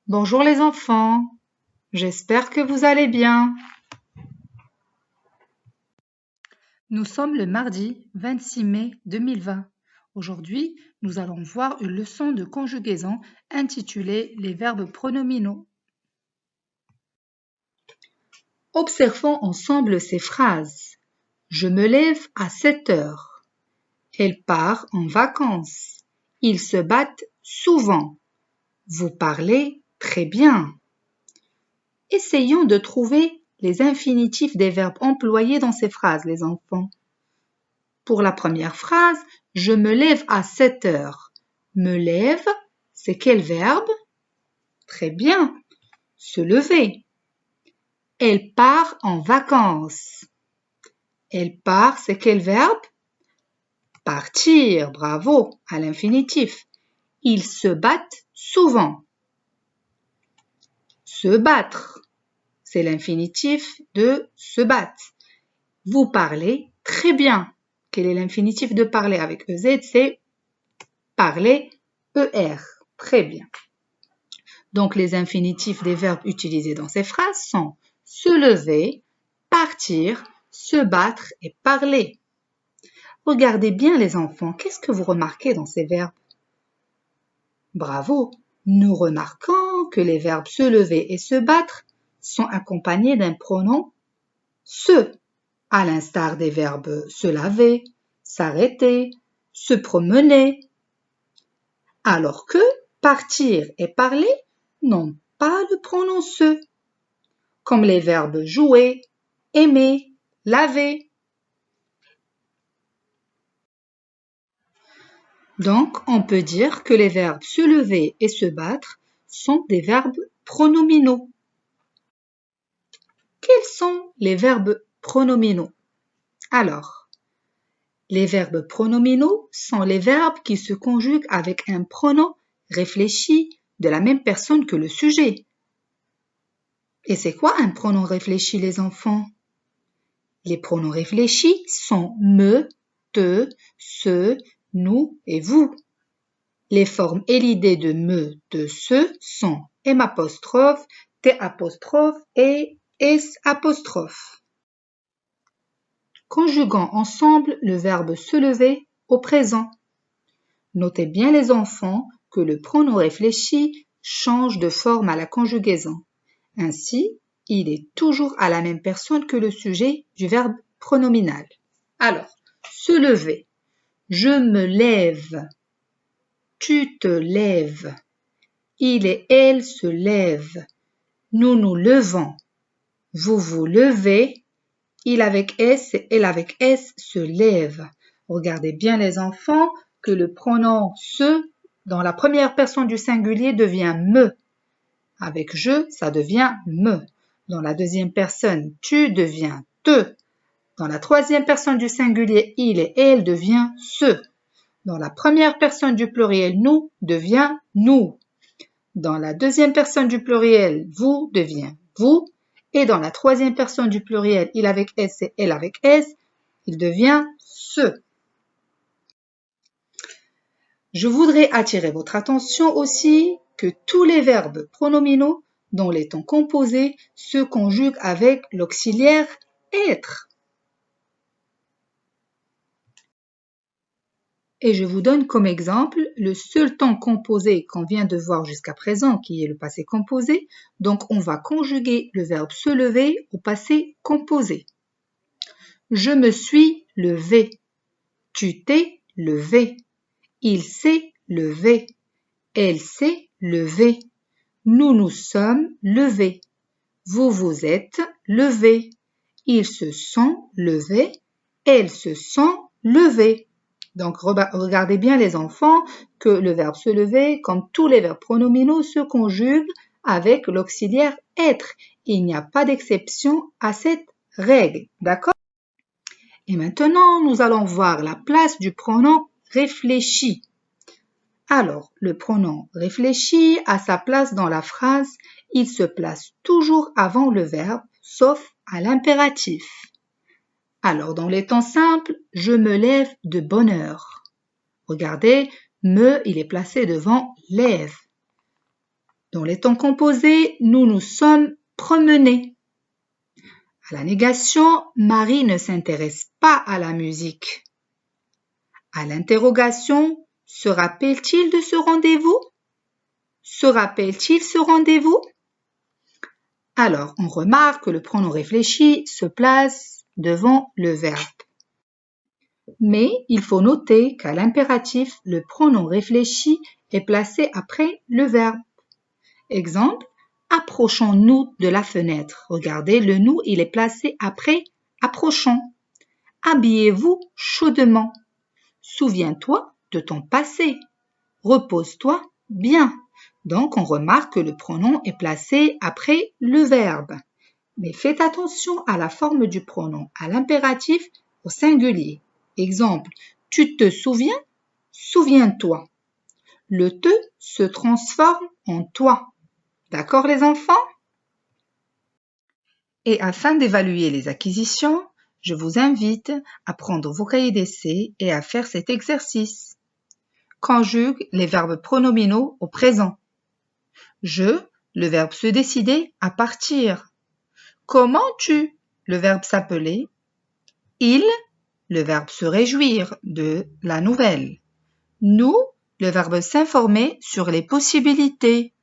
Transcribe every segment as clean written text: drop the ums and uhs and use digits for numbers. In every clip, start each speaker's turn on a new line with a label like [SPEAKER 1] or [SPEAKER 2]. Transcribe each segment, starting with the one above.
[SPEAKER 1] Bonjour les enfants, j'espère que vous allez bien. Nous sommes le mardi 26 mai 2020. Aujourd'hui, nous allons voir une leçon de conjugaison intitulée les verbes pronominaux. Observons ensemble ces phrases. Je me lève à 7 heures. Elle part en vacances. Ils se battent souvent. Vous parlez très bien. Essayons de trouver les infinitifs des verbes employés dans ces phrases, les enfants. Pour la première phrase, je me lève à 7 heures. Me lève, c'est quel verbe? Très bien, se lever. Elle part en vacances. Elle part, c'est quel verbe? Partir, bravo, à l'infinitif. Ils se battent souvent. Se battre, c'est l'infinitif de se battre. Vous parlez très bien. Quel est l'infinitif de parler avec EZ? C'est parler, ER. Très bien. Donc, les infinitifs des verbes utilisés dans ces phrases sont se lever, partir, se battre et parler. Regardez bien les enfants, qu'est-ce que vous remarquez dans ces verbes? Bravo! Nous remarquons que les verbes se lever et se battre sont accompagnés d'un pronom se, à l'instar des verbes se laver, s'arrêter, se promener, alors que partir et parler n'ont pas le pronom se, comme les verbes jouer, aimer, laver. Donc, on peut dire que les verbes se lever et se battre sont des verbes pronominaux. Quels sont les verbes pronominaux? Alors, les verbes pronominaux sont les verbes qui se conjuguent avec un pronom réfléchi de la même personne que le sujet. Et c'est quoi un pronom réfléchi, les enfants? Les pronoms réfléchis sont me, te, ce, nous et vous. Les formes et l'idée de me, de ce sont M', T' et S'. Conjuguons ensemble le verbe se lever au présent. Notez bien les enfants que le pronom réfléchi change de forme à la conjugaison. Ainsi, il est toujours à la même personne que le sujet du verbe pronominal. Alors, se lever. Je me lève. Tu te lèves. Il et elle se lèvent. Nous nous levons. Vous vous levez. Il avec S et elle avec S se lèvent. Regardez bien les enfants que le pronom se dans la première personne du singulier devient me. Avec je, ça devient me. Dans la deuxième personne, tu devient te. Dans la troisième personne du singulier, il et elle devient se. Dans la première personne du pluriel, nous devient nous. Dans la deuxième personne du pluriel, vous devient vous. Et dans la troisième personne du pluriel, il avec S et elle avec S, il devient ce. Je voudrais attirer votre attention aussi que tous les verbes pronominaux dont les temps composés se conjuguent avec l'auxiliaire être. Et je vous donne comme exemple le seul temps composé qu'on vient de voir jusqu'à présent, qui est le passé composé. Donc, on va conjuguer le verbe se lever au passé composé. Je me suis levé. Tu t'es levé. Il s'est levé. Elle s'est levée. Nous nous sommes levés. Vous vous êtes levés. Ils se sont levés. Elles se sont levées. Donc, regardez bien les enfants que le verbe se lever, comme tous les verbes pronominaux, se conjugue avec l'auxiliaire être. Il n'y a pas d'exception à cette règle, d'accord? Et maintenant, nous allons voir la place du pronom réfléchi. Alors, le pronom réfléchi a sa place dans la phrase, il se place toujours avant le verbe, sauf à l'impératif. Alors, dans les temps simples, je me lève de bonne heure. Regardez, me, il est placé devant lève. Dans les temps composés, nous nous sommes promenés. À la négation, Marie ne s'intéresse pas à la musique. À l'interrogation, se rappelle-t-il de ce rendez-vous? Se rappelle-t-il ce rendez-vous? Alors, on remarque que le pronom réfléchi se place devant le verbe. Mais il faut noter qu'à l'impératif, le pronom réfléchi est placé après le verbe. Exemple, approchons-nous de la fenêtre. Regardez, le nous, il est placé après approchons. Habillez-vous chaudement. Souviens-toi de ton passé. Repose-toi bien. Donc, on remarque que le pronom est placé après le verbe. Mais faites attention à la forme du pronom, à l'impératif, au singulier. Exemple, tu te souviens? Souviens-toi. Le te se transforme en toi. D'accord les enfants? Et afin d'évaluer les acquisitions, je vous invite à prendre vos cahiers d'essai et à faire cet exercice. Conjugue les verbes pronominaux au présent. Je, le verbe se décider à partir. Comment tu, le verbe s'appeler. Il, le verbe se réjouir de la nouvelle. Nous, le verbe s'informer sur les possibilités.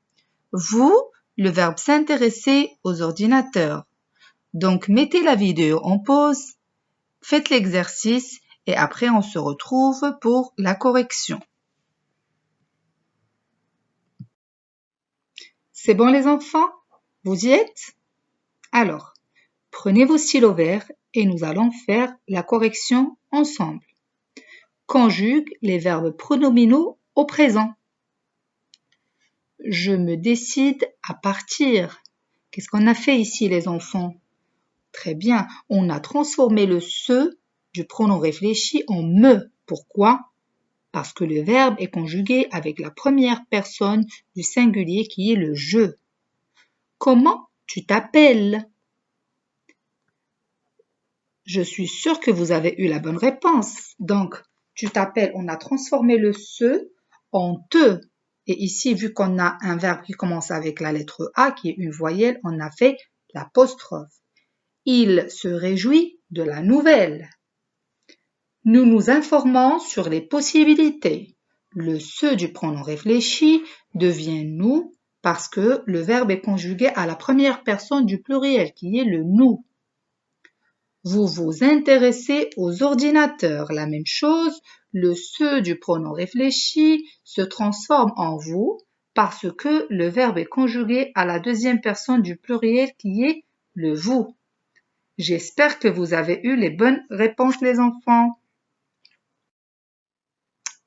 [SPEAKER 1] Vous, le verbe s'intéresser aux ordinateurs. Donc, mettez la vidéo en pause, faites l'exercice et après on se retrouve pour la correction. C'est bon les enfants? Vous y êtes? Alors, prenez vos stylos verts et nous allons faire la correction ensemble. Conjugue les verbes pronominaux au présent. Je me décide à partir. Qu'est-ce qu'on a fait ici les enfants? Très bien, on a transformé le se du pronom réfléchi en me. Pourquoi? Parce que le verbe est conjugué avec la première personne du singulier qui est le je. Comment tu t'appelles? Je suis sûre que vous avez eu la bonne réponse. Donc, tu t'appelles, on a transformé le se en te. Et ici, vu qu'on a un verbe qui commence avec la lettre A, qui est une voyelle, on a fait l'apostrophe. Il se réjouit de la nouvelle. Nous nous informons sur les possibilités. Le se du pronom réfléchi devient nous parce que le verbe est conjugué à la première personne du pluriel qui est le nous. Vous vous intéressez aux ordinateurs. La même chose, le se du pronom réfléchi se transforme en vous parce que le verbe est conjugué à la deuxième personne du pluriel qui est le vous. J'espère que vous avez eu les bonnes réponses les enfants.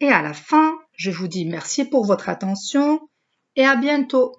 [SPEAKER 1] Et à la fin, je vous dis merci pour votre attention et à bientôt.